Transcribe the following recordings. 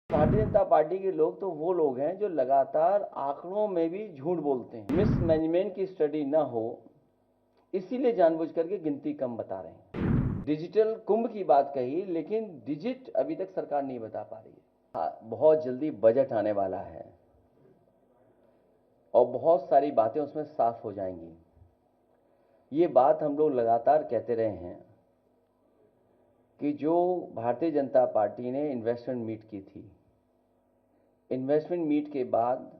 Bharatiya Janata party के लोग तो वो लोग हैं जो लगातार आंकड़ों में भी झूठ बोलते हैं। मिसमैनेजमेंट की स्टडी ना हो इसीलिए जानबूझ करके गिनती कम बता रहे हैं। डिजिटल कुंभ की बात कही, लेकिन डिजिट अभी तक सरकार नहीं बता पा रही है। बहुत जल्दी बजट आने वाला है और बहुत सारी बातें उसमें साफ हो जाएंगी। ये बात हम लोग लगातार कहते रहे हैं कि जो भारतीय जनता पार्टी ने इन्वेस्टमेंट मीट की थी, इन्वेस्टमेंट मीट के बाद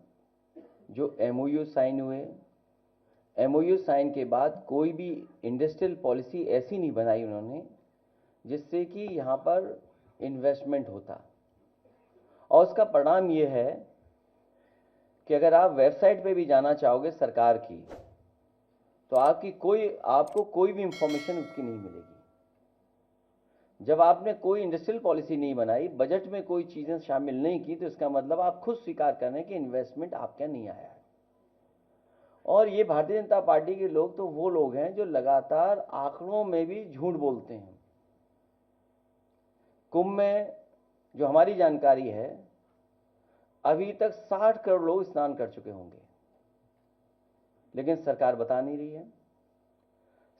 जो एमओयू साइन हुए, एमओयू साइन के बाद कोई भी इंडस्ट्रियल पॉलिसी ऐसी नहीं बनाई उन्होंने जिससे कि यहाँ पर इन्वेस्टमेंट होता। और उसका परिणाम ये है कि अगर आप वेबसाइट पे भी जाना चाहोगे सरकार की, तो आपको कोई भी इंफॉर्मेशन उसकी नहीं मिलेगी। जब आपने कोई इंडस्ट्रियल पॉलिसी नहीं बनाई, बजट में कोई चीजें शामिल नहीं की, तो इसका मतलब आप खुद स्वीकार कर रहे हैं कि इन्वेस्टमेंट आपके नहीं आया है। और ये भारतीय जनता पार्टी के लोग तो वो लोग हैं जो लगातार आंकड़ों में भी झूठ बोलते हैं। कुंभ में जो हमारी जानकारी है, अभी तक 60 करोड़ लोग स्नान कर चुके होंगे, लेकिन सरकार बता नहीं रही है।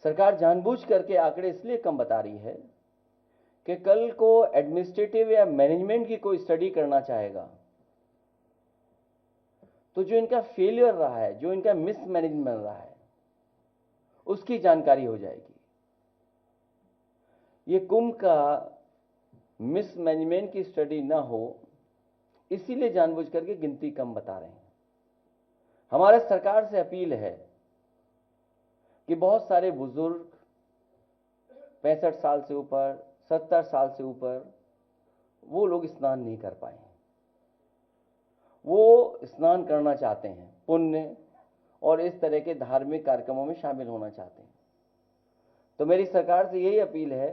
सरकार जानबूझ करके आंकड़े इसलिए कम बता रही है कि कल को एडमिनिस्ट्रेटिव या मैनेजमेंट की कोई स्टडी करना चाहेगा तो जो इनका फेलियर रहा है, जो इनका मिसमैनेजमेंट रहा है, उसकी जानकारी हो जाएगी। ये कुंभ का मिसमैनेजमेंट की स्टडी ना हो इसीलिए जानबूझ करके गिनती कम बता रहे हैं। हमारा सरकार से अपील है कि बहुत सारे बुजुर्ग 65 साल से ऊपर, 70 साल से ऊपर, वो लोग स्नान नहीं कर पाए। वो स्नान करना चाहते हैं, पुण्य और इस तरह के धार्मिक कार्यक्रमों में शामिल होना चाहते हैं। तो मेरी सरकार से यही अपील है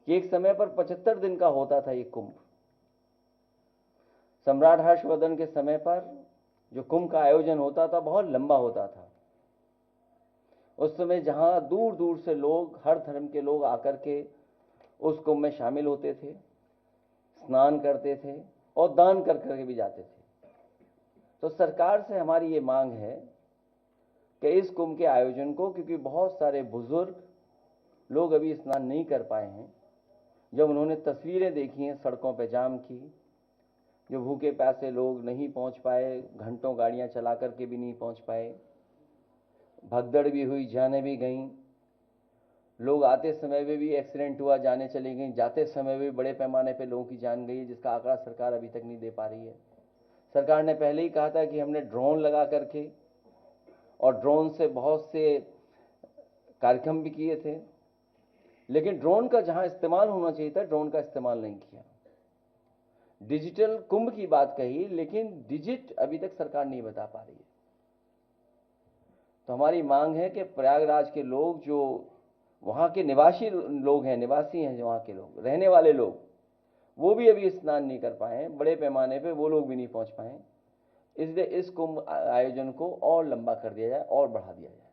कि एक समय पर 75 दिन का होता था ये कुंभ। सम्राट हर्षवर्धन के समय पर जो कुंभ का आयोजन होता था बहुत लंबा होता था। उस समय जहां दूर दूर से लोग, हर धर्म के लोग आकर के उस कुंभ में शामिल होते थे, स्नान करते थे और दान कर करके भी जाते थे। तो सरकार से हमारी ये मांग है कि इस कुंभ के आयोजन को, क्योंकि बहुत सारे बुजुर्ग लोग अभी स्नान नहीं कर पाए हैं, जब उन्होंने तस्वीरें देखी हैं सड़कों पर जाम की, जो भूखे प्यासे लोग नहीं पहुंच पाए, घंटों गाड़ियां चला करके भी नहीं पहुंच पाए, भगदड़ भी हुई, जाने भी गईं, लोग आते समय में भी एक्सीडेंट हुआ, जाने चली गई, जाते समय भी बड़े पैमाने पे लोगों की जान गई, जिसका आंकड़ा सरकार अभी तक नहीं दे पा रही है। सरकार ने पहले ही कहा था कि हमने ड्रोन लगा करके और ड्रोन से बहुत से कार्यक्रम भी किए थे, लेकिन ड्रोन का जहां इस्तेमाल होना चाहिए था, ड्रोन का इस्तेमाल नहीं किया। डिजिटल कुंभ की बात कही, लेकिन डिजिट अभी तक सरकार नहीं बता पा रही है। तो हमारी मांग है कि प्रयागराज के लोग, जो वहां के निवासी लोग हैं, निवासी हैं जो वहां के लोग, रहने वाले लोग, वो भी अभी स्नान नहीं कर पाए हैं, बड़े पैमाने पे वो लोग भी नहीं पहुंच पाए, इसलिए इस कुंभ आयोजन को और लंबा कर दिया जाए और बढ़ा दिया जाए।